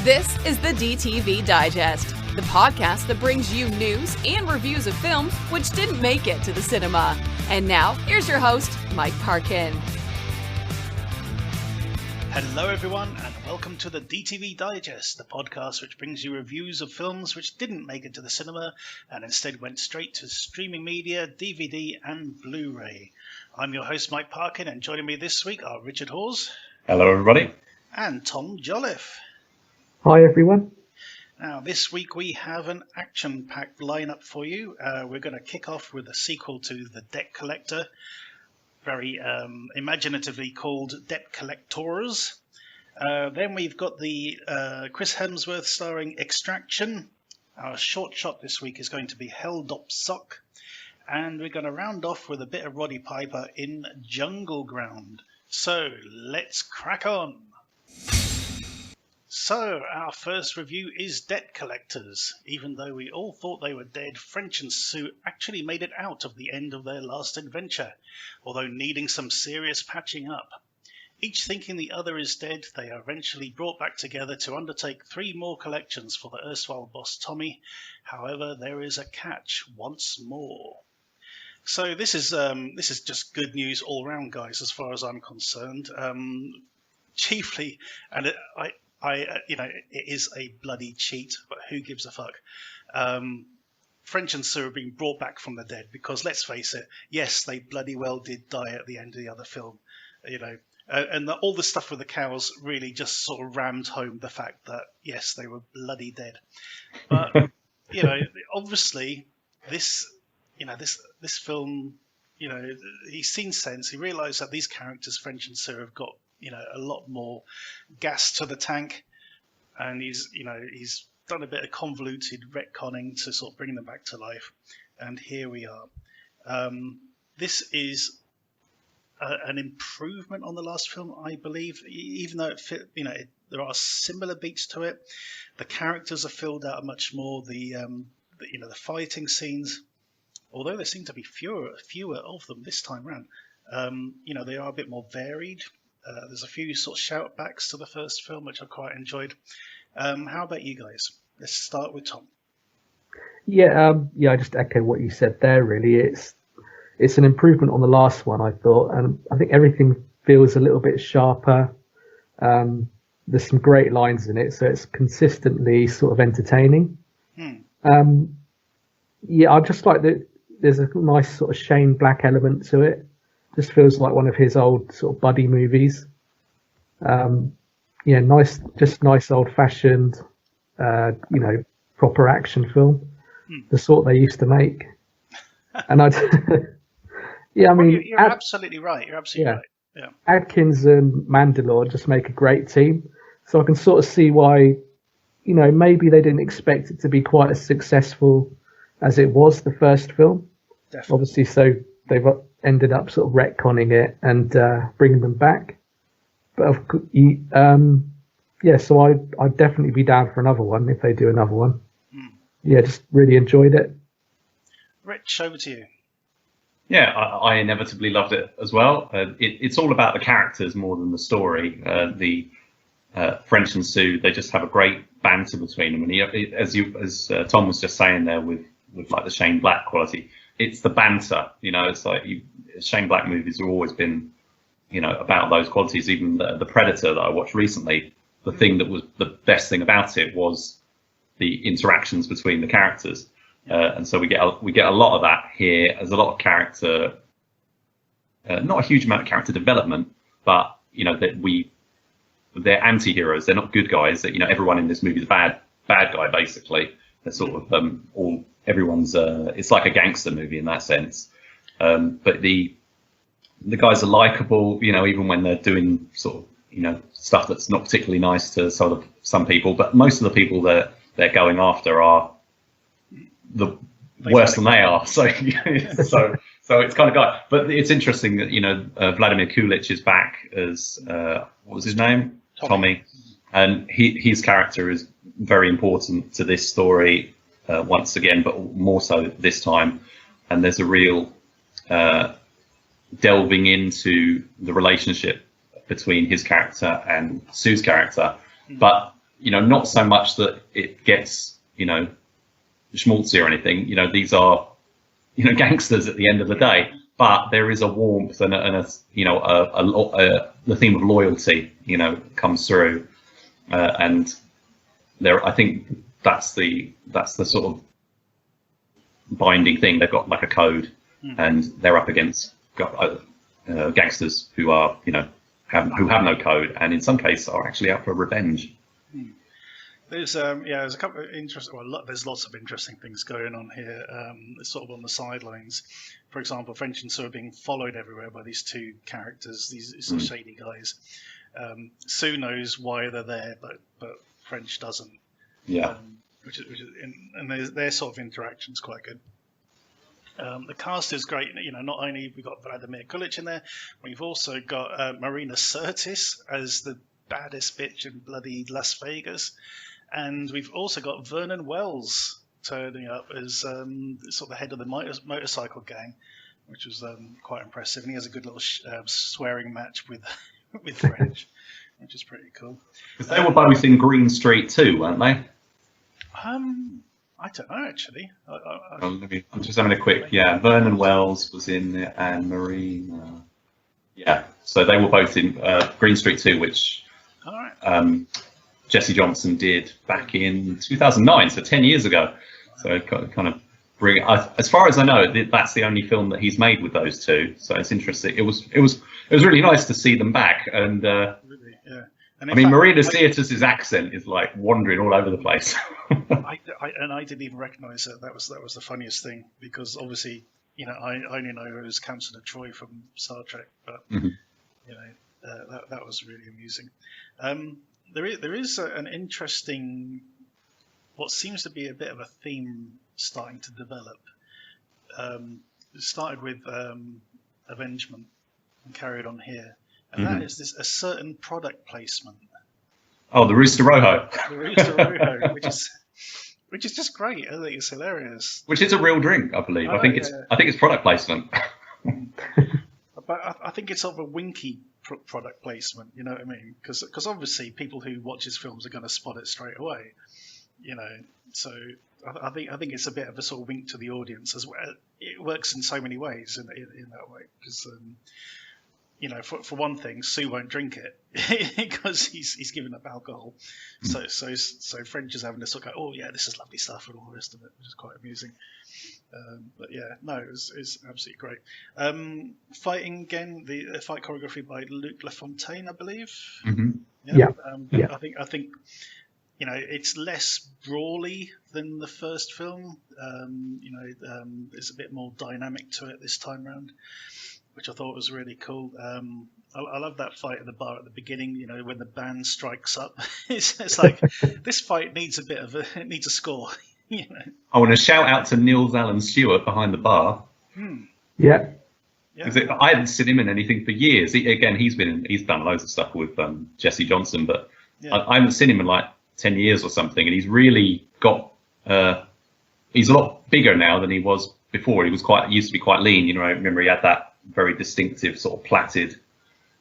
This is the DTV Digest, the podcast that brings you news and reviews of films which didn't make it to the cinema. And now, here's your host, Mike Parkin. Hello everyone, and welcome to the DTV Digest, the podcast which brings you reviews of films which didn't make it to the cinema and instead went straight to streaming media, DVD and Blu-ray. I'm your host Mike Parkin, and joining me this week are Richard Hawes. Hello everybody. And Tom Jolliffe. Hi everyone. Now this week we have an action-packed lineup for you. We're going to kick off with a sequel to The Debt Collector, very imaginatively called Debt Collectors. Then we've got the Chris Hemsworth starring Extraction. Our short shot this week is going to be HELD OP SOK. And we're going to round off with a bit of Roddy Piper in JUNGLEGROUND. So let's crack on. So our first review is Debt Collectors. Even though we all thought they were dead, French and Sue actually made it out of the end of their last adventure, although needing some serious patching up. Each thinking the other is dead, they are eventually brought back together to undertake 3 more collections for the erstwhile boss Tommy. However, there is a catch once more. So this is just good news all round, guys, as far as I'm concerned. Chiefly, and it is a bloody cheat, but who gives a fuck? French and Sue are being brought back from the dead because, let's face it, yes, they bloody well did die at the end of the other film, and all the stuff with the cows really just sort of rammed home the fact that, yes, they were bloody dead. But, obviously this film, he's seen sense. He realised that these characters, French and Sue, have got a lot more gas to the tank, and he's done a bit of convoluted retconning to sort of bring them back to life, and here we are. This is an improvement on the last film, I believe, even though there are similar beats to it. The characters are filled out much more. The fighting scenes, although there seem to be fewer of them this time around, they are a bit more varied. There's a few sort of shout backs to the first film, which I quite enjoyed. How about you guys? Let's start with Tom. Yeah, I just echo what you said there. Really, it's an improvement on the last one, I thought, and I think everything feels a little bit sharper. There's some great lines in it, so it's consistently sort of entertaining. I just like that. There's a nice sort of Shane Black element to it. Just feels like one of his old sort of buddy movies. Nice old-fashioned, proper action film, the sort they used to make. And you're absolutely right. You're absolutely right. Yeah. Adkins and Mandylor just make a great team. So I can sort of see why, maybe they didn't expect it to be quite as successful as it was the first film. Definitely. Obviously, so they've ended up sort of retconning it and bringing them back. But so I'd definitely be down for another one if they do another one. Yeah, just really enjoyed it. Rich, over to you. Yeah, I inevitably loved it as well. It's all about the characters more than the story. The French and Sue, they just have a great banter between them. And as Tom was just saying there with like the Shane Black quality, it's the banter. It's like Shane Black movies have always been, about those qualities. Even the Predator that I watched recently, the thing that was the best thing about it was the interactions between the characters. And so we get a lot of that here. There's a lot of character, not a huge amount of character development, but they're anti-heroes. They're not good guys. Everyone in this movie is a bad guy basically. They're sort of everyone's. It's like a gangster movie in that sense. But the guys are likable. Even when they're doing sort of stuff that's not particularly nice to sort of some people. But most of the people that they're going after are worse than they are. So it's kind of guy. But it's interesting that Vladimir Kulich is back as what was his name? Tommy. And his character is very important to this story once again, but more so this time. And there's a real delving into the relationship between his character and Sue's character. But not so much that it gets, schmaltzy or anything. These are, gangsters at the end of the day. But there is a warmth and the theme of loyalty, comes through, and I think that's the sort of binding thing. They've got like a code, and they're up against gangsters who are, who have no code, and in some cases are actually out for revenge. There's there's a couple of interesting. Well, there's lots of interesting things going on here. Sort of on the sidelines. For example, French and Sue are being followed everywhere by these two characters, these sort of shady guys. Sue knows why they're there, but French doesn't. Yeah. Which is and their sort of interaction's quite good. The cast is great. Not only have we got Vladimir Kulich in there, we've also got Marina Sirtis as the baddest bitch in bloody Las Vegas. And we've also got Vernon Wells turning up as sort of the head of the motorcycle gang, which was quite impressive. And he has a good little swearing match with French, which is pretty cool. Because they were both in Green Street too, weren't they? I don't know actually. I'm just having a quick. Yeah, Vernon Wells was in it, and Marina. Yeah, so they were both in Green Street 2, which All right. Jesse Johnson did back in 2009, so 10 years ago. So kind of bring. As far as I know, that's the only film that he's made with those two. So it's interesting. It was really nice to see them back. And Really, yeah. And I mean, Marina Sirtis' accent is like wandering all over the place. I didn't even recognise it. That was the funniest thing, because obviously, I only know her as Councillor Troy from Star Trek, but that was really amusing. There is an interesting, what seems to be a bit of a theme starting to develop. It started with Avengement and carried on here, and that is a certain product placement. Oh, the Rooster Rojo. The Rooster Rojo, which is just great. I think it's hilarious. Which is a real drink, I believe. I think it's product placement. But I think it's sort of a winky product placement. You know what I mean? Because obviously people who watch his films are going to spot it straight away. So I think it's a bit of a sort of wink to the audience as well. It works in so many ways in that way, because for one thing, Sue won't drink it because he's given up alcohol. So French is having to sort of go, oh yeah, this is lovely stuff, and all the rest of it, which is quite amusing. But yeah, no, it's absolutely great. Fighting again, the fight choreography by Luc Lafontaine, I believe. Yeah. I think it's less brawly than the first film. There's a bit more dynamic to it this time round, which I thought was really cool. I love that fight at the bar at the beginning. When the band strikes up, it's like this fight needs a score. I want to shout out to Niels Allen Stewart behind the bar. Yeah. I hadn't seen him in anything for years. He's done loads of stuff with Jesse Johnson, but I haven't seen him in like 10 years or something. And he's really got. He's a lot bigger now than he was before. He used to be quite lean. I remember he had that very distinctive sort of plaited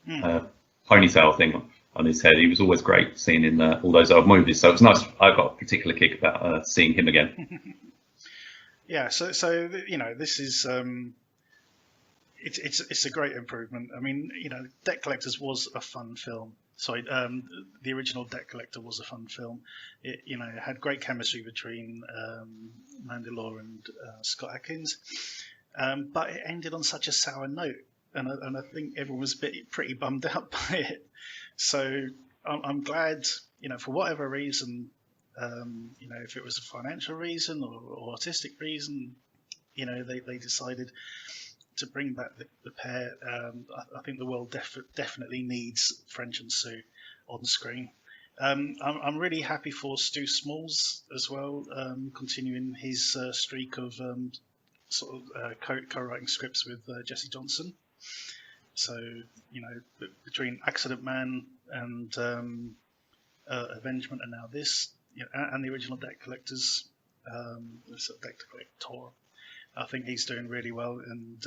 ponytail thing on his head. He was always great seen in all those old movies. So it was nice. I got a particular kick about seeing him again. Yeah. So this is it's a great improvement. I mean, Debt Collectors was a fun film. Sorry, the original Debt Collector was a fun film. It had great chemistry between Mandylor and Scott Adkins, but it ended on such a sour note, and I think everyone was pretty bummed out by it. So I'm glad, for whatever reason, if it was a financial reason or artistic reason, they decided to bring back the pair. I think the world definitely needs French and Sue on screen. I'm really happy for Stu Smalls as well, continuing his streak of co-writing scripts with Jesse Johnson. So between Accident Man and Avengement, and now this, and the original Debt Collectors, Debt Collector, I think he's doing really well, and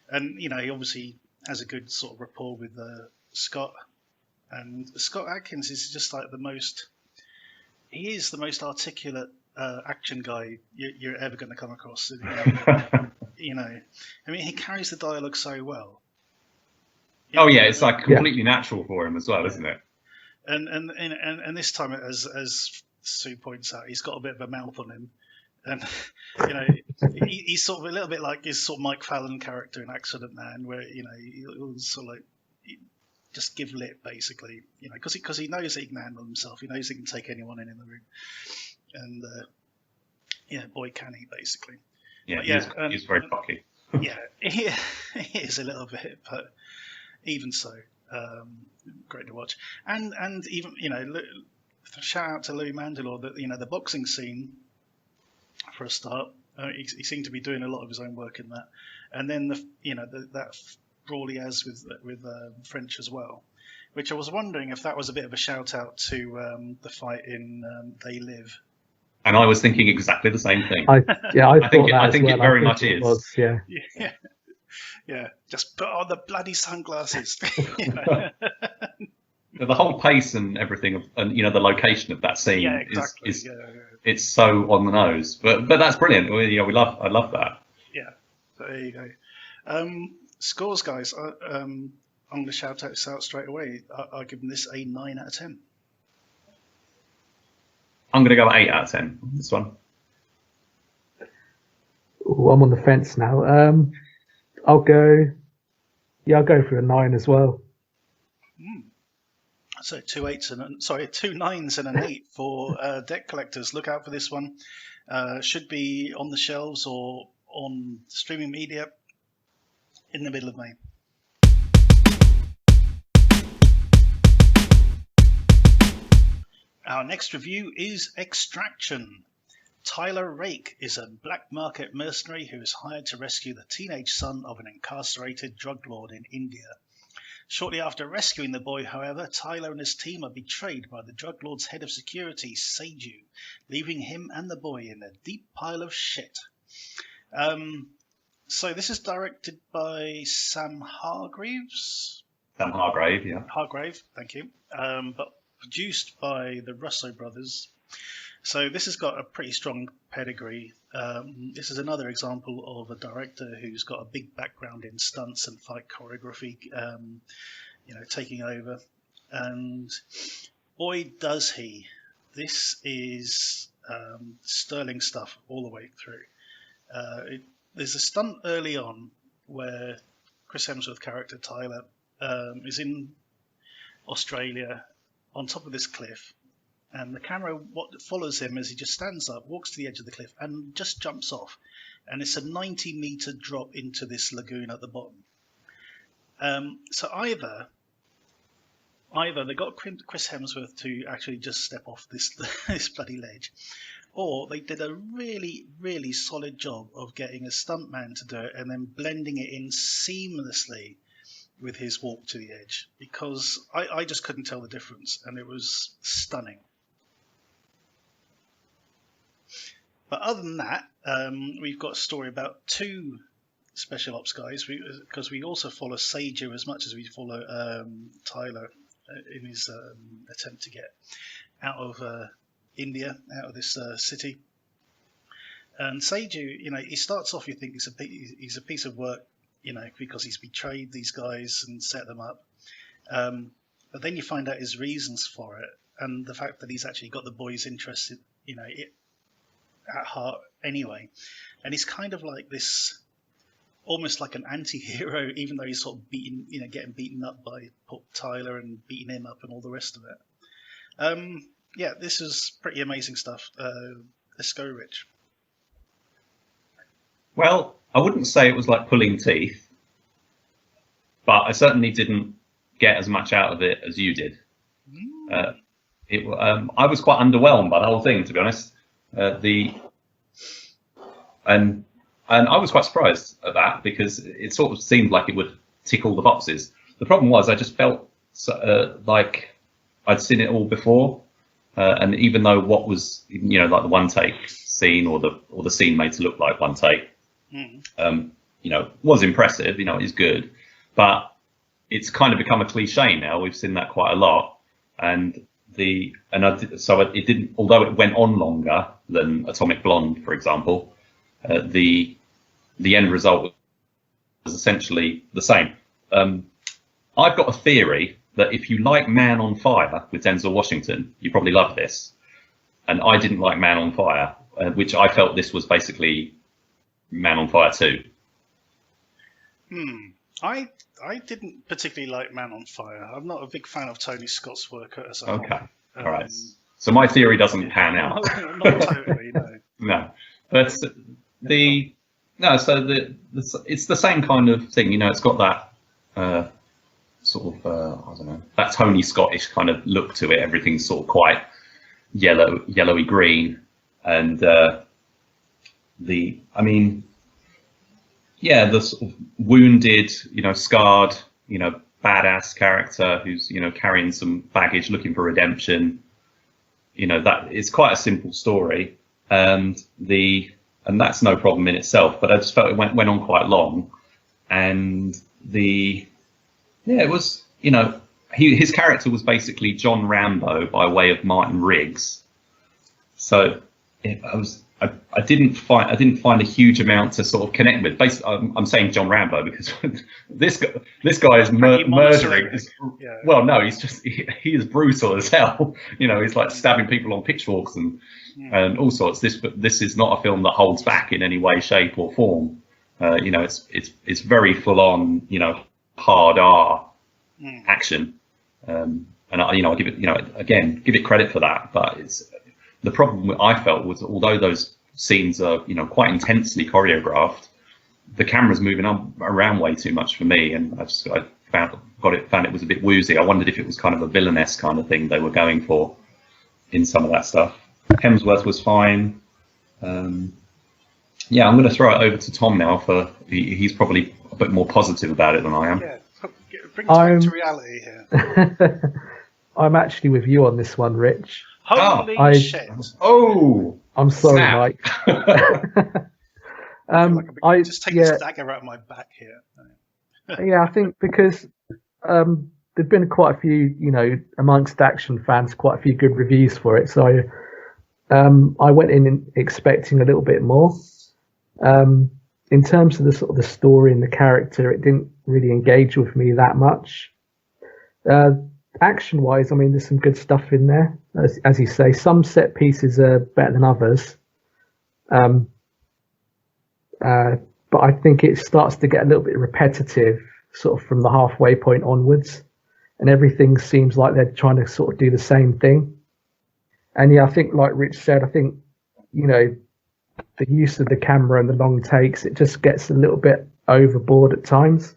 and he obviously has a good sort of rapport with Scott, And Scott Adkins is just like he is the most articulate action guy you're ever going to come across. You know, I mean, he carries the dialogue so well. Oh yeah, it's like completely natural for him as well, isn't it? And this time, as Sue points out, he's got a bit of a mouth on him, and you know, he's sort of a little bit like his sort of Mike Fallon character in Accident Man, where you know he'll sort of like just give lip basically, you know, because he knows that he can handle himself, he knows he can take anyone in the room, and yeah, boy can he basically. Yeah, he's very cocky. Yeah, he is a little bit, but even so, great to watch. And even, you know, shout out to Louis Mandylor, that, you know, the boxing scene for a start. He seemed to be doing a lot of his own work in that, and then that brawl he has with French as well, which I was wondering if that was a bit of a shout out to the fight in They Live. And I was thinking exactly the same thing. I think it very much is. Yeah. Just put on the bloody sunglasses. You know? The whole pace and everything, and you know, the location of that scene is it's so on the nose. But that's brilliant. You know, I love that. Yeah. So there you go. Scores, guys. I'm going to shout this out straight away. I'll give this a 9 out of 10. I'm going to go 8 out of 10 on this one. Ooh, I'm on the fence now. I'll go for a 9 as well. So 2 9s and an 8 for Debt Collectors. Look out for this one. Should be on the shelves or on streaming media in the middle of May. Our next review is Extraction. Tyler Rake is a black market mercenary who is hired to rescue the teenage son of an incarcerated drug lord in India. Shortly after rescuing the boy, however, Tyler and his team are betrayed by the drug lord's head of security, Seiju, leaving him and the boy in a deep pile of shit. So this is directed by Sam Hargreaves. Sam Hargrave, yeah. Hargrave, thank you. But produced by the Russo brothers. So this has got a pretty strong pedigree. This is another example of a director who's got a big background in stunts and fight choreography, taking over. And boy, does he. This is sterling stuff all the way through. There's a stunt early on where Chris Hemsworth character Tyler is in Australia on top of this cliff, and the camera follows him as he just stands up, walks to the edge of the cliff, and just jumps off. And it's a 90-meter drop into this lagoon at the bottom. So either they got Chris Hemsworth to actually just step off this bloody ledge, or they did a really, really solid job of getting a stuntman to do it and then blending it in seamlessly with his walk to the edge, because I just couldn't tell the difference, and it was stunning. But other than that, we've got a story about 2 special ops guys, because we also follow Seiju as much as we follow Tyler in his attempt to get out of India, out of this city. And Seiju, he starts off, you think he's a piece of work, because he's betrayed these guys and set them up. But then you find out his reasons for it, and the fact that he's actually got the boys interested, at heart anyway. And he's kind of like this, almost like an anti-hero, even though he's sort of getting beaten up by Tyler and beating him up and all the rest of it. Yeah, this is pretty amazing stuff. Let's go, Rich. Well, I wouldn't say it was like pulling teeth, but I certainly didn't get as much out of it as you did. I was quite underwhelmed by the whole thing, to be honest. And I was quite surprised at that, because it sort of seemed like it would tick all the boxes. The problem was I just felt like I'd seen it all before, and even though what was like the one take scene or the scene made to look like one take, was impressive, it's good, but it's kind of become a cliche now. We've seen that quite a lot, so it didn't. Although it went on longer than Atomic Blonde, for example, the end result was essentially the same. I've got a theory that if you like Man on Fire with Denzel Washington, you probably love this. And I didn't like Man on Fire, which I felt this was basically Man on Fire 2. I didn't particularly like Man on Fire. I'm not a big fan of Tony Scott's work as a whole. Okay, all right. So my theory doesn't pan out. Not totally, no. No, but it's the same kind of thing. You know, it's got that sort of I don't know, that Tony Scottish kind of look to it. Everything's sort of quite yellowy green, and the sort of wounded, scarred, badass character who's carrying some baggage, looking for redemption. That it's quite a simple story, and that's no problem in itself. But I just felt it went on quite long, and it was his character was basically John Rambo by way of Martin Riggs. So I didn't find a huge amount to sort of connect with. Basically, I'm saying John Rambo because this guy is murdering. Yeah. Well, no, he is brutal as hell. He's like stabbing people on pitchforks and all sorts. This is not a film that holds back in any way, shape, or form. It's very full on. Hard R action. And I give it, give it credit for that. But the problem I felt was, although those scenes are, quite intensely choreographed, the camera's moving around way too much for me, and I found it was a bit woozy. I wondered if it was kind of a villainous kind of thing they were going for in some of that stuff. Hemsworth was fine. I'm going to throw it over to Tom now. He's probably a bit more positive about it than I am. Yeah, bring us back to reality here. I'm actually with you on this one, Rich. Holy shit! Oh, I'm sorry, snap. Mike. I just take this dagger out of my back here. Yeah, I think because there've been quite a few, amongst action fans, quite a few good reviews for it. So I went in expecting a little bit more. In terms of the sort of the story and the character, it didn't really engage with me that much. Action-wise, there's some good stuff in there. As you say, some set pieces are better than others. But I think it starts to get a little bit repetitive, sort of from the halfway point onwards, and everything seems like they're trying to sort of do the same thing. And yeah, I think, like Rich said, I think the use of the camera and the long takes, it just gets a little bit overboard at times,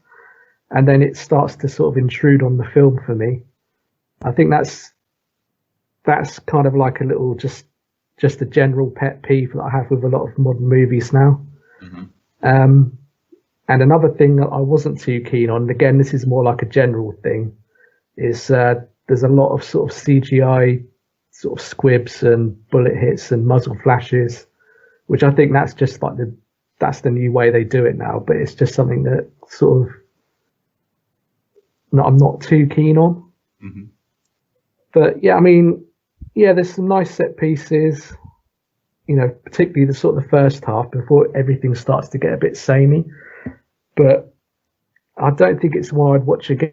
and then it starts to sort of intrude on the film for me. I think that's kind of like a little just a general pet peeve that I have with a lot of modern movies now. Mm-hmm. And another thing that I wasn't too keen on, and again, this is more like a general thing, is there's a lot of sort of CGI sort of squibs and bullet hits and muzzle flashes, which I think that's just like that's the new way they do it now. But it's just something that sort of I'm not too keen on. Mm-hmm. But yeah, there's some nice set pieces, particularly the sort of the first half before everything starts to get a bit samey. But I don't think it's one I'd watch again,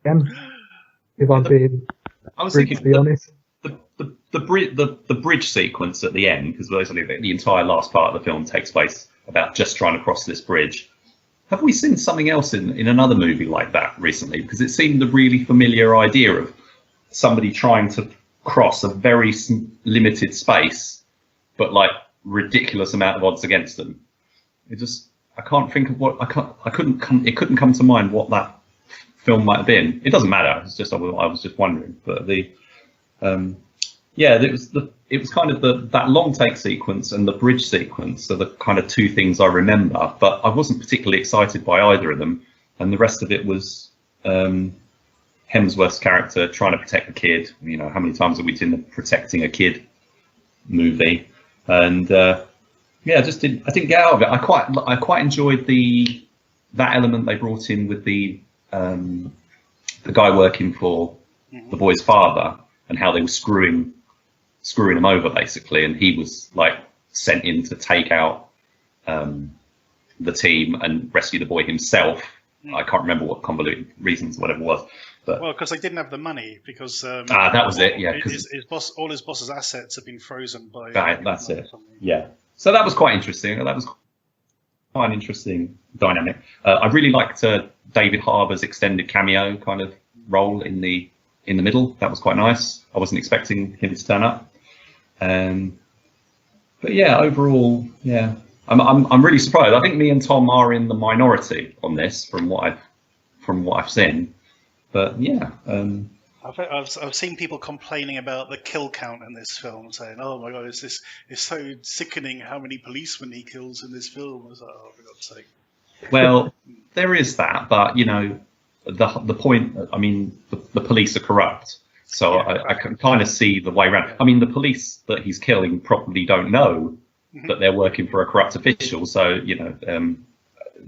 if I'm being brutally honest. The bridge sequence at the end, because basically the entire last part of the film takes place about just trying to cross this bridge. Have we seen something else in another movie like that recently? Because it seemed a really familiar idea of somebody trying to cross a very limited space, but like ridiculous amount of odds against them. I can't think of what it couldn't come to mind what that film might have been. It doesn't matter. It's just I was just wondering. But it was kind of that long take sequence and the bridge sequence are the kind of two things I remember. But I wasn't particularly excited by either of them, and the rest of it was Hemsworth's character trying to protect a kid. How many times have we seen the protecting a kid movie? And I didn't get out of it. I quite enjoyed that element they brought in with the the guy working for the boy's father, and how they were screwing him over basically, and he was like sent in to take out the team and rescue the boy himself. I can't remember what convoluted reasons, whatever it was. But, well, because they didn't have the money, because that was it. Yeah, his boss, all his boss's assets have been frozen by. Right, that's it. Yeah, so that was quite interesting. That was quite an interesting dynamic. I really liked David Harbour's extended cameo kind of role in the middle. That was quite nice. I wasn't expecting him to turn up. But yeah, overall, yeah, I'm really surprised. I think me and Tom are in the minority on this from what I've seen. But yeah, I've seen people complaining about the kill count in this film, saying, "Oh my God, it's so sickening how many policemen he kills in this film." I was like, "Oh, for God's sake." Well, there is that, but you know, the point. I mean, the police are corrupt, so yeah, I can kind of see the way around. I mean, the police that he's killing probably don't know that they're working for a corrupt official, so you know,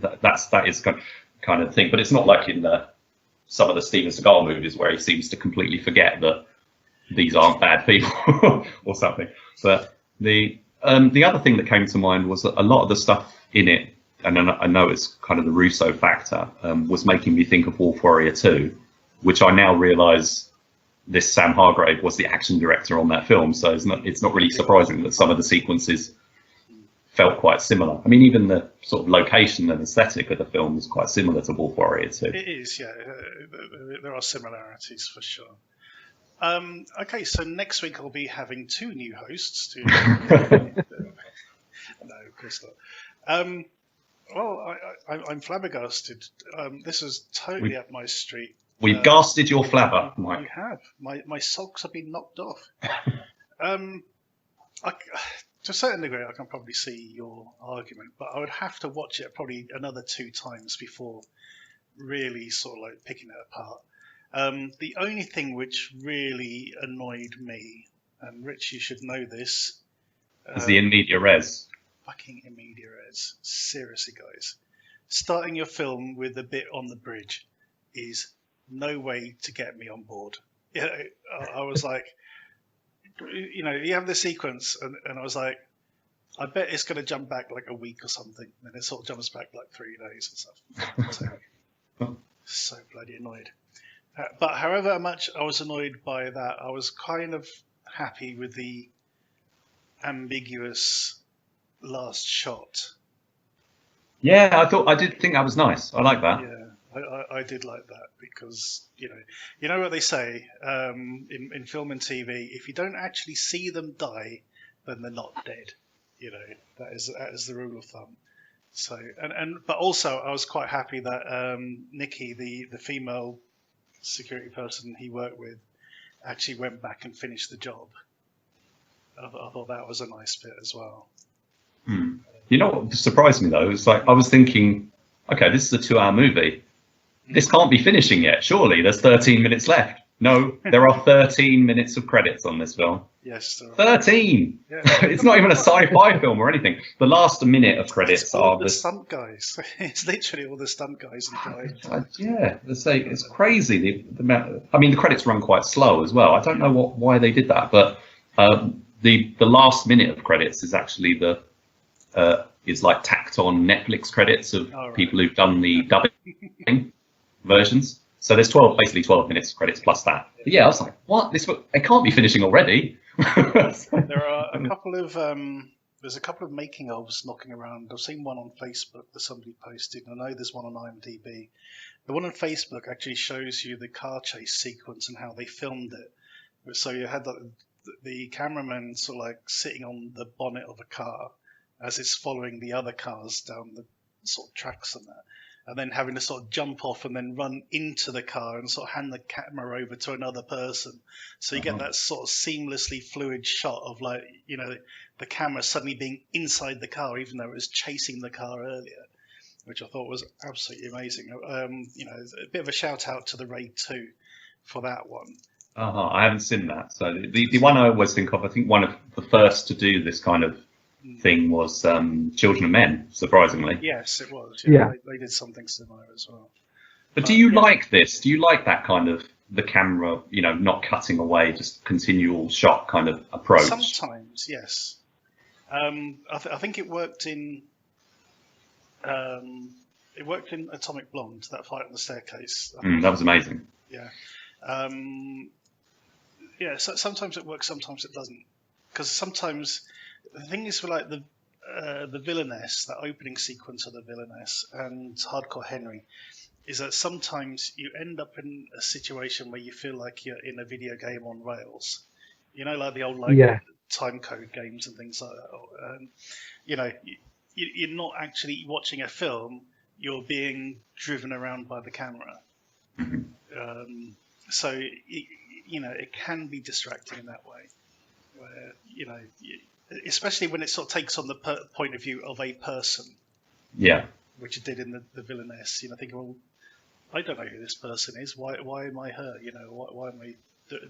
that is kind of thing. But it's not like in some of the Steven Seagal movies where he seems to completely forget that these aren't bad people or something. But the other thing that came to mind was that a lot of the stuff in it, and I know it's kind of the Russo factor, was making me think of Wolf Warrior 2, which I now realise this Sam Hargrave was the action director on that film. So it's not really surprising that some of the sequences felt quite similar. I mean, even the sort of location and aesthetic of the film is quite similar to Wolf Warrior 2. It is, yeah. There are similarities for sure. Okay, so next week I'll be having 2 new hosts. No, of course not. Well, I'm flabbergasted. This is totally up my street. We've gasted your flabber, Mike. You have. My socks have been knocked off. To a certain degree, I can probably see your argument, but I would have to watch it probably another 2 times before really sort of like picking it apart. The only thing which really annoyed me, and Rich, you should know this, is the in media res. Fucking in media res. Seriously, guys. Starting your film with a bit on the bridge is no way to get me on board. Yeah, I was like, you know, you have this sequence, and I was like, I bet it's going to jump back like a week or something, and it sort of jumps back like 3 days and stuff. So bloody annoyed. But however much I was annoyed by that, I was kind of happy with the ambiguous last shot. Yeah, I did think that was nice. I like that. Yeah. I did like that because, you know what they say in film and TV, if you don't actually see them die, then they're not dead. You know, that is the rule of thumb. So, but also I was quite happy that Nikki, the female security person he worked with, actually went back and finished the job. I thought that was a nice bit as well. You know what surprised me though? It's like I was thinking, okay, this is a 2-hour movie. This can't be finishing yet, surely. There's 13 minutes left. No, there are 13 minutes of credits on this film. Yes, 13. Yeah. It's not even a sci-fi film or anything. The last minute of credits are the stunt guys. It's literally all the stunt guys and yeah, it's crazy. The amount. I mean, the credits run quite slow as well. I don't know why they did that, but the last minute of credits is actually is like tacked on Netflix credits of people who've done the dubbing versions. So there's basically 12 minutes of credits plus that. But yeah, I was like, what? It can't be finishing already. There are a couple of there's a couple of making ofs knocking around. I've seen one on Facebook that somebody posted. I know there's one on IMDb. The one on Facebook actually shows you the car chase sequence and how they filmed it. So you had the cameraman sort of like sitting on the bonnet of a car as it's following the other cars down the sort of tracks and that, and then having to sort of jump off and then run into the car and sort of hand the camera over to another person. So you get that sort of seamlessly fluid shot of like, you know, the camera suddenly being inside the car even though it was chasing the car earlier, which I thought was absolutely amazing. You know, a bit of a shout out to the Raid 2 for that one. I haven't seen that. So the one I always think of, I think one of the first to do this kind of thing was Children of Men, surprisingly. Yes, it was. Yeah. They did something similar as well. But do you like this? Do you like that kind of the camera, not cutting away, just continual shot kind of approach? Sometimes, yes. I think it worked in Atomic Blonde, that fight on the staircase. That was amazing. Yeah. Yeah. So sometimes it works, sometimes it doesn't. Because sometimes the thing is, for like the villainess, that opening sequence of the villainess and Hardcore Henry, is that sometimes you end up in a situation where you feel like you're in a video game on rails. Like the old time code games and things like that. You're not actually watching a film, you're being driven around by the camera. So, it can be distracting in that way. Where, especially when it sort of takes on the point of view of a person. Yeah. Which it did in the villainess. Thinking, well, I don't know who this person is. Why am I her? Why am I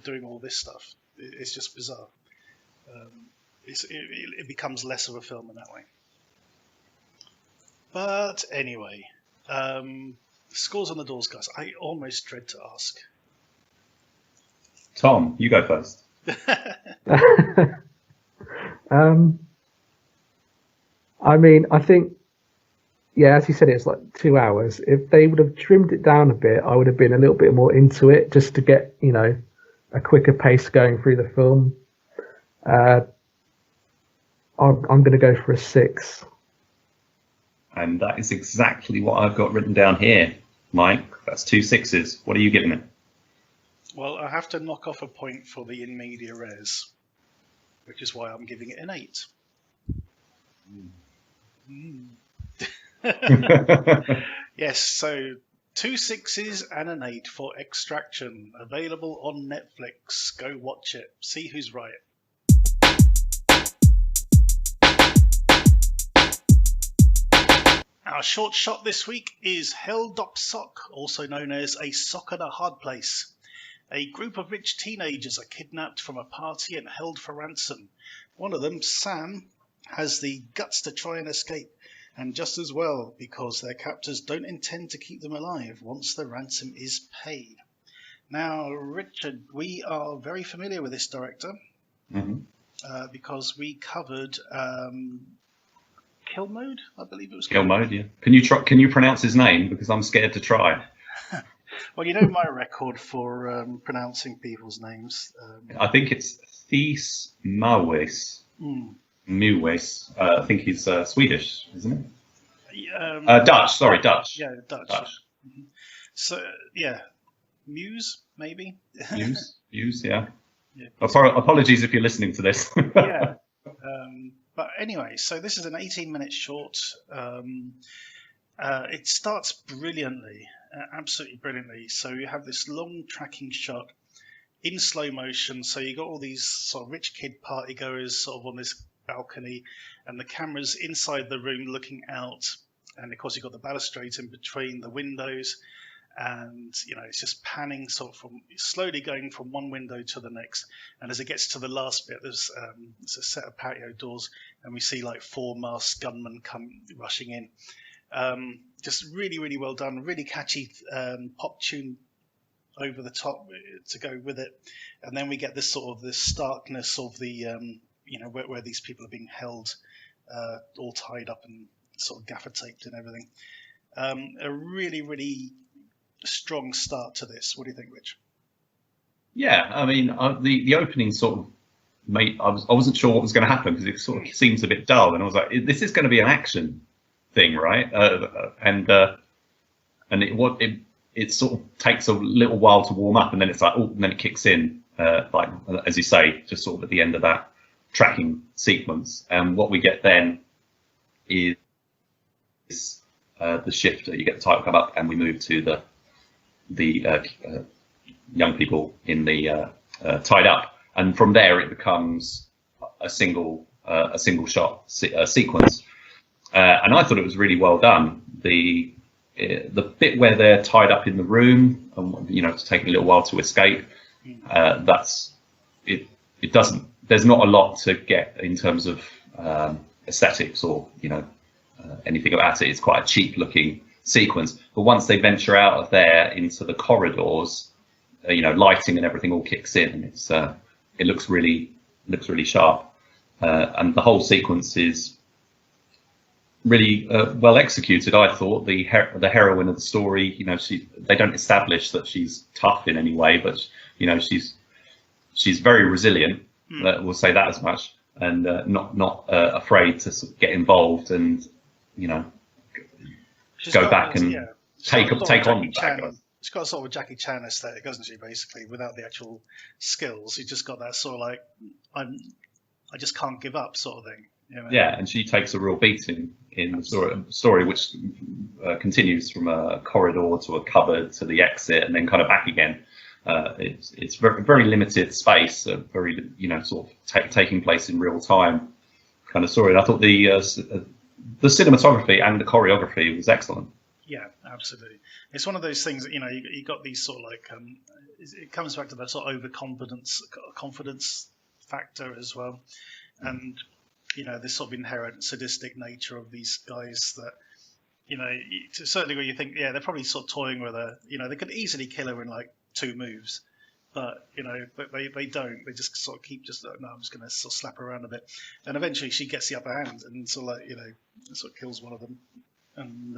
doing all this stuff? It's just bizarre. It becomes less of a film in that way. But anyway, scores on the doors, guys. I almost dread to ask. Tom, you go first. I mean, I think, as you said, it's like 2 hours. If they would have trimmed it down a bit, I would have been a little bit more into it, just to get, a quicker pace going through the film. I'm going to go for a 6. And that is exactly what I've got written down here, Mike. That's 2 6s. What are you giving it? Well, I have to knock off a point for the in media res, which is why I'm giving it an 8. Yes, so 2 6s and an 8 for Extraction, available on Netflix. Go watch it. See who's right. Our short shot this week is HELD OP SOK, also known as A Sock at a Hard Place. A group of rich teenagers are kidnapped from a party and held for ransom. One of them, Sam, has the guts to try and escape, and just as well, because their captors don't intend to keep them alive once the ransom is paid. Now, Richard, we are very familiar with this director, because we covered Kill Mode, I believe it was. Kill Mode, yeah. Can you pronounce his name? Because I'm scared to try. Well, you know my record for pronouncing people's names. I think it's Thijs Meuwese. Meuwese. I think he's Swedish, isn't he? Dutch. Sorry, Dutch. Yeah, Dutch. Yeah. So, yeah, Muse, maybe. Muse, yeah. Apologies if you're listening to this. Yeah. But anyway, so this is an 18-minute short. It starts brilliantly, absolutely brilliantly. So you have this long tracking shot in slow motion. So you got all these sort of rich kid party goers sort of on this balcony, and the camera's inside the room looking out. And of course you've got the balustrades in between the windows, and it's just panning sort of from slowly going from one window to the next. And as it gets to the last bit, there's a set of patio doors, and we see like 4 masked gunmen come rushing in. Just really, really well done. Really catchy pop tune over the top to go with it. And then we get this sort of the starkness of the where these people are being held, all tied up and sort of gaffer taped and everything. A really, really strong start to this. What do you think, Rich? Yeah, I mean, the opening sort of made I wasn't sure what was going to happen, because it sort of seems a bit dull, and I was like, this is going to be an action thing, right? And it sort of takes a little while to warm up, and then it's like, and then it kicks in, like as you say, just sort of at the end of that tracking sequence. And what we get then is the shift. You get the title come up, and we move to the young people in the tied up, and from there it becomes a single shot sequence. And I thought it was really well done. The bit where they're tied up in the room, and it's taking a little while to escape. That's it. It doesn't. There's not a lot to get in terms of aesthetics or anything about it. It's quite a cheap looking sequence. But once they venture out of there into the corridors, lighting and everything all kicks in, and it looks really sharp, and the whole sequence is really well executed. I thought the heroine of the story, they don't establish that she's tough in any way, but she's very resilient. We'll say that as much, and not afraid to sort of get involved and go back and take on the bad guys. She's got a sort of a Jackie Chan aesthetic, doesn't she? Basically, without the actual skills, she's just got that sort of like I just can't give up sort of thing. Yeah, and she takes a real beating in the story, which continues from a corridor to a cupboard to the exit, and then kind of back again. It's very, very limited space, very sort of taking place in real time kind of story. And I thought the cinematography and the choreography was excellent. Yeah, absolutely. It's one of those things that you got these sort of like it comes back to that sort of confidence factor as well, and this sort of inherent sadistic nature of these guys that to a certain degree you think they're probably sort of toying with her. They could easily kill her in like 2 moves, but but they don't. They just sort of keep no, I'm just going to sort of slap her around a bit, and eventually she gets the upper hand and sort of like sort of kills one of them, and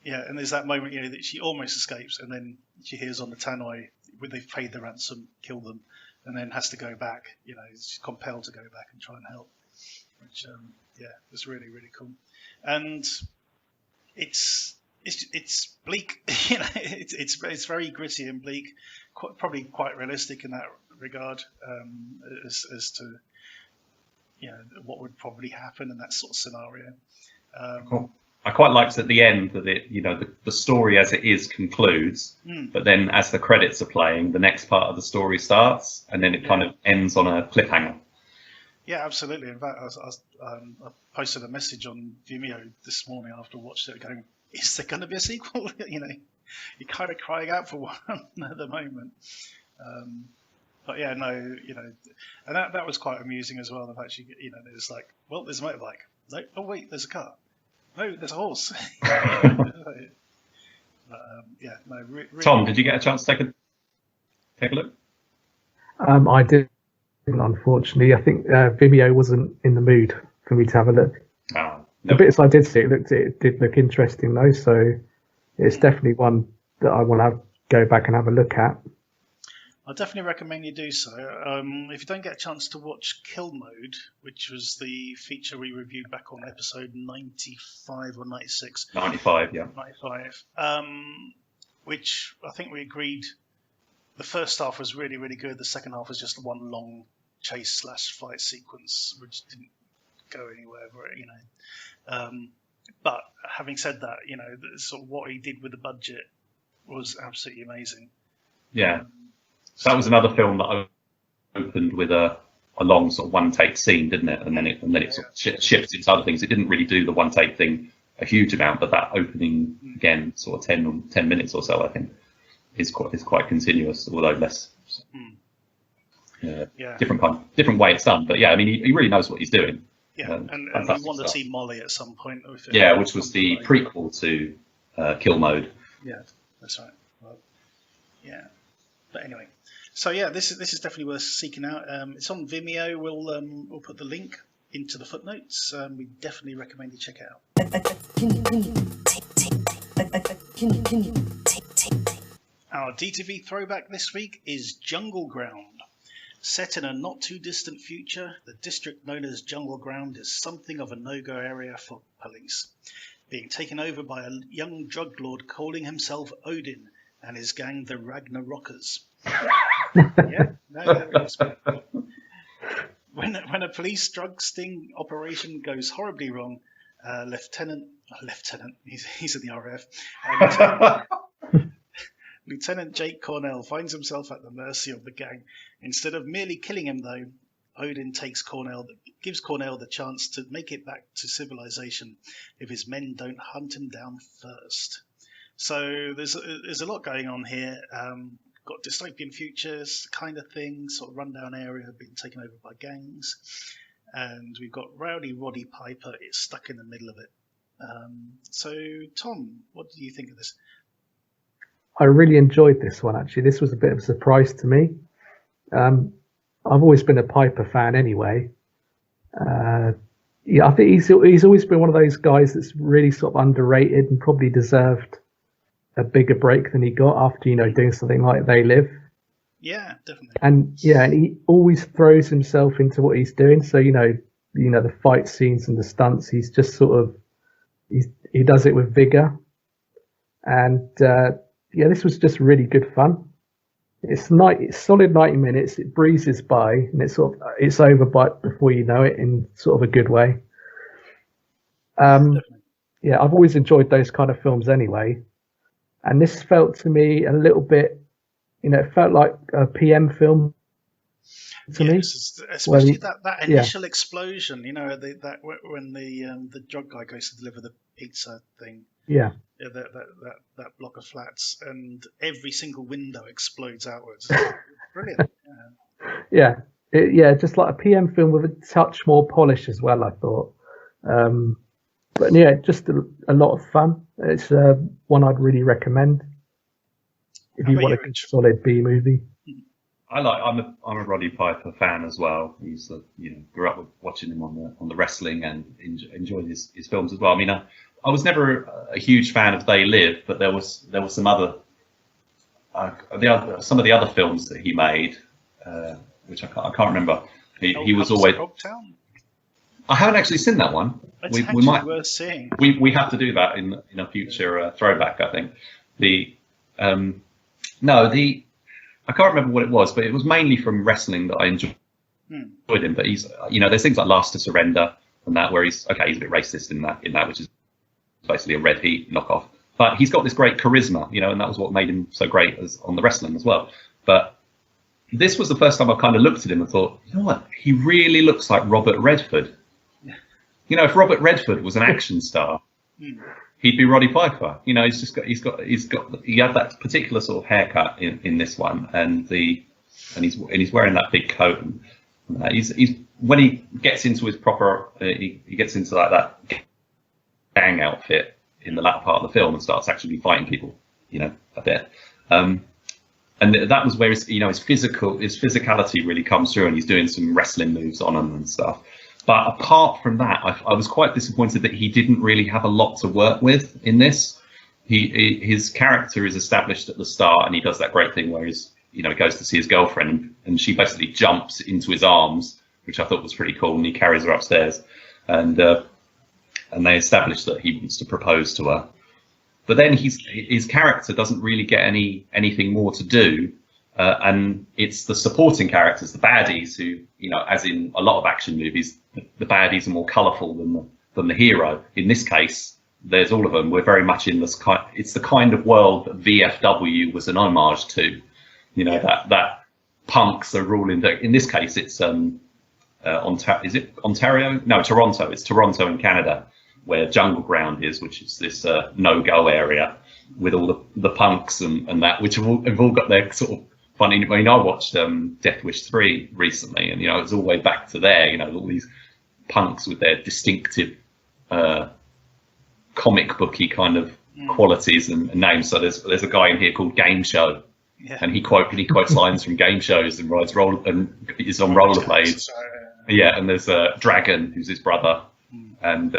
and there's that moment that she almost escapes, and then she hears on the tannoy when they've paid the ransom, kill them, and then has to go back. She's compelled to go back and try and help, which was really, really cool. And it's bleak. It's very gritty and bleak, probably quite realistic in that regard, as to what would probably happen in that sort of scenario. Cool. I quite liked at the end that the story as it is concludes, but then as the credits are playing, the next part of the story starts, and then it kind of ends on a cliffhanger. Yeah, absolutely. In fact, I posted a message on Vimeo this morning after I watched it, going, "Is there going to be a sequel?" You're kind of crying out for one at the moment. But yeah, no, and that was quite amusing as well. The fact there's like, well, there's a motorbike. Like, oh wait, there's a car. No, there's a horse. Really, Tom, did you get a chance to take a look? I did, unfortunately. I think Vimeo wasn't in the mood for me to have a look. No. The bits I did see, it did look interesting though, so it's definitely one that I want to go back and have a look at. I definitely recommend you do so. If you don't get a chance to watch Kill Mode, which was the feature we reviewed back on episode 95 or 96. 95, yeah. 95. Which I think we agreed the first half was really, really good. The second half was just one long chase/fight sequence, which didn't go anywhere. But having said that, sort of what he did with the budget was absolutely amazing. Yeah. So that was another film that opened with a long sort of one-take scene, didn't it? And then it sort of shifts into other things. It didn't really do the one-take thing a huge amount, but that opening again, sort of 10 minutes or so, I think, is quite continuous, although less. Different way it's done, but yeah, I mean, he really knows what he's doing. Yeah, and we want to see Molly at some point. Which was the prequel to Kill Mode. Yeah, that's right. Well, yeah, but anyway. So yeah, this is definitely worth seeking out. It's on Vimeo. We'll put the link into the footnotes. We definitely recommend you check it out. Our DTV throwback this week is Jungle Ground. Set in a not too distant future, the district known as Jungle Ground is something of a no-go area for police, being taken over by a young drug lord calling himself Odin and his gang the Ragnarokers. When a police drug sting operation goes horribly wrong, Lieutenant, he's in the RAF. Lieutenant Jake Cornell finds himself at the mercy of the gang. Instead of merely killing him, though, Odin gives Cornell the chance to make it back to civilization if his men don't hunt him down first. So there's a lot going on here. Got dystopian futures kind of thing, sort of rundown area being taken over by gangs, and we've got Rowdy Roddy Piper is stuck in the middle of it. So, Tom, what do you think of this? I really enjoyed this one, actually. This was a bit of a surprise to me. I've always been a Piper fan anyway. Yeah, I think he's always been one of those guys that's really sort of underrated and probably deserved a bigger break than he got after, doing something like They Live. Yeah, definitely. And he always throws himself into what he's doing. So, the fight scenes and the stunts, he's just sort of, he does it with vigor. And, this was just really good fun. It's solid 90 minutes. It breezes by, and it's over before you know it, in sort of a good way. I've always enjoyed those kind of films anyway, and this felt to me a little bit, it felt like a PM film to me. Especially that initial explosion, when the drug guy goes to deliver the pizza thing. Yeah. That block of flats, and every single window explodes outwards. Brilliant. Yeah. Just like a PM film with a touch more polish as well, I thought. But yeah, just a lot of fun. It's one I'd really recommend if you want a good solid B movie. I'm a Roddy Piper fan as well. He's grew up watching him on the wrestling and enjoyed his films as well. I mean, I was never a huge fan of They Live, but there was some other some of the other films that he made, which I can't remember. He was always. I haven't actually seen that one. It's we might worth seeing. We have to do that in a future throwback, I think. I can't remember what it was, but it was mainly from wrestling that I enjoyed him. But he's, there's things like Last to Surrender and that, where he's a bit racist in that, which is basically a Red Heat knockoff. But he's got this great charisma, and that was what made him so great on the wrestling as well. But this was the first time I kind of looked at him and thought, you know what, he really looks like Robert Redford. If Robert Redford was an action star, he'd be Roddy Piper. He had that particular sort of haircut in this one, and he's wearing that big coat. And he's when he gets into his proper, he gets into like that gang outfit in the latter part of the film and starts actually fighting people, a bit. And that was where his physicality really comes through, and he's doing some wrestling moves on him and stuff. But apart from that, I was quite disappointed that he didn't really have a lot to work with in this. His character is established at the start, and he does that great thing where he goes to see his girlfriend, and she basically jumps into his arms, which I thought was pretty cool, and he carries her upstairs, and they establish that he wants to propose to her. But then his character doesn't really get anything more to do. And it's the supporting characters, the baddies, who, as in a lot of action movies, the baddies are more colourful than the hero. In this case, there's all of them. We're very much in this it's the kind of world that VFW was an homage to. That punks are ruling. In this case, it's is it Ontario? No, Toronto. It's Toronto in Canada, where Jungleground is, which is this no-go area with all the punks and that, which have all got their sort of funny. I mean, I watched Death Wish 3 recently, and it's all the way back to there. All these punks with their distinctive comic booky kind of qualities and names. So there's a guy in here called Game Show, and he quotes lines from game shows and is on rollerblades. Yeah, and there's a Dragon, who's his brother, and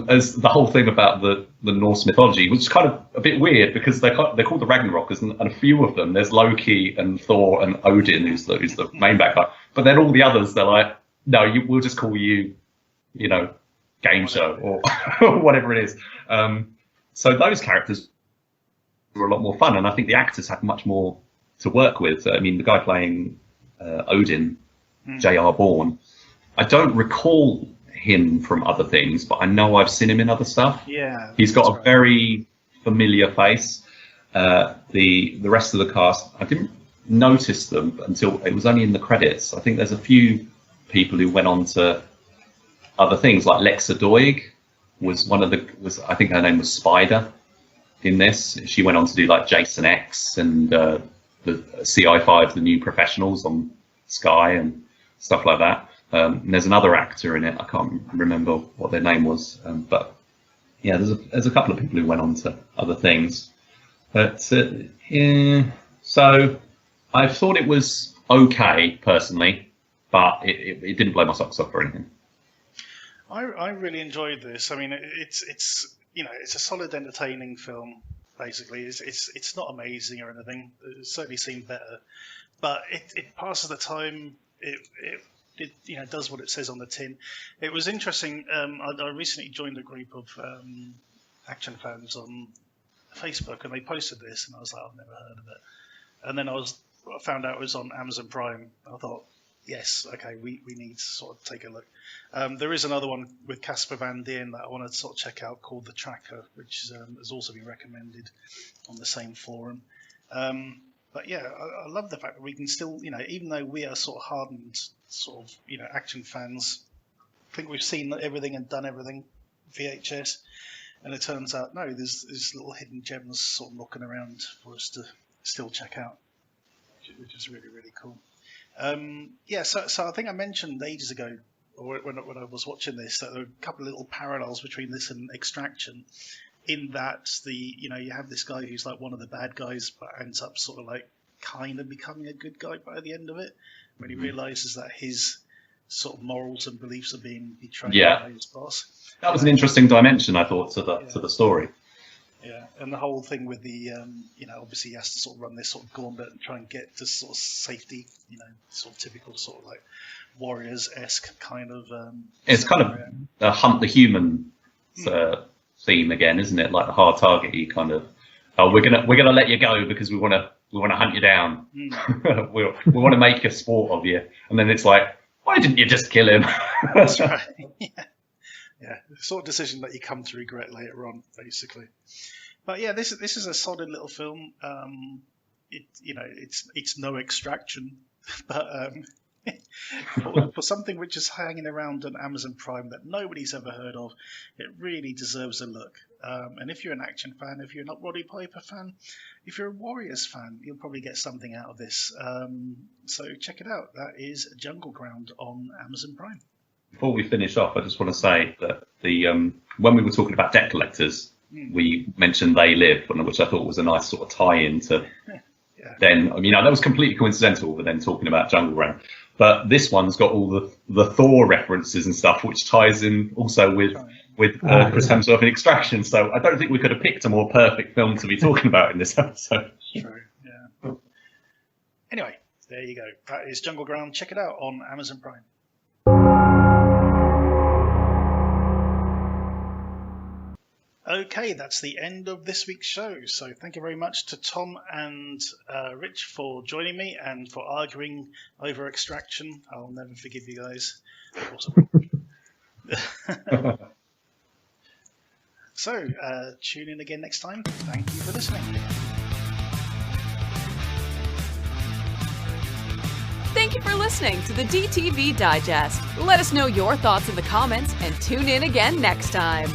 as the whole thing about the Norse mythology, which is kind of a bit weird because they're called the Ragnarokers, and a few of them, there's Loki and Thor and Odin, who's the main bad guy. But then all the others, they're like, no, we'll just call you, Game Show or whatever it is. So those characters were a lot more fun, and I think the actors had much more to work with. I mean, the guy playing Odin, J.R. Bourne, I don't recall him from other things, but I know I've seen him in other stuff. Yeah, he's got a very familiar face. The rest of the cast, I didn't notice them until it was only in the credits. I think there's a few people who went on to other things, like Lexa Doig I think her name was Spider in this. She went on to do like Jason X and the CI5, the New Professionals on Sky and stuff like that. And there's another actor in it. I can't remember what their name was, but yeah, there's a couple of people who went on to other things, but yeah. So I thought it was okay personally, but it didn't blow my socks off or anything. I really enjoyed this. I mean, it's you know, it's a solid, entertaining film. Basically, it's not amazing or anything. It certainly seemed better, but it passes the time. It you know, does what it says on the tin. It was interesting. I recently joined a group of action fans on Facebook, and they posted this, and I was like, I've never heard of it. And then I found out it was on Amazon Prime. I thought, yes, okay, we need to sort of take a look. There is another one with Casper Van Dien that I want to sort of check out called The Tracker, which has also been recommended on the same forum. But yeah, I love the fact that we can still, you know, even though we are sort of hardened sort of, you know, action fans, I think we've seen everything and done everything VHS, and it turns out, no, there's little hidden gems sort of knocking around for us to still check out, which is really, really cool. Yeah, so I think I mentioned ages ago, or when I was watching this, that there are a couple of little parallels between this and Extraction, in that you have this guy who's like one of the bad guys, but ends up sort of like kind of becoming a good guy by the end of it, when he realizes that his sort of morals and beliefs are being betrayed by his boss. That was an interesting dimension, I thought, to the story. Yeah, and the whole thing with the, you know, obviously he has to sort of run this sort of gauntlet and try and get to sort of safety, you know, sort of typical sort of like Warriors-esque kind of. It's kind of a Hunt the Human theme again, isn't it? Like the hard target-y kind of. Oh, we're gonna let you go because we want to hunt you down. we want to make a sport of you, and then it's like, why didn't you just kill him? That's right. Yeah, the sort of decision that you come to regret later on, basically. But yeah, this is a solid little film. It's no Extraction, but for something which is hanging around on Amazon Prime that nobody's ever heard of, it really deserves a look. And if you're an action fan, if you're not Roddy Piper fan, if you're a Warriors fan, you'll probably get something out of this. So check it out. That is JUNGLEGROUND on Amazon Prime. Before we finish off, I just want to say that when we were talking about debt collectors, we mentioned They Live, which I thought was a nice sort of tie-in to. Then, I mean, that was completely coincidental, but then talking about JUNGLEGROUND. But this one's got all the Thor references and stuff, which ties in also with Chris Hemsworth in Extraction. So I don't think we could have picked a more perfect film to be talking about in this episode. True, yeah. Anyway, there you go. That is JUNGLEGROUND. Check it out on Amazon Prime. Okay, that's the end of this week's show. So thank you very much to Tom and Rich for joining me and for arguing over Extraction. I'll never forgive you guys. So tune in again next time. Thank you for listening. Thank you for listening to the DTV Digest. Let us know your thoughts in the comments and tune in again next time.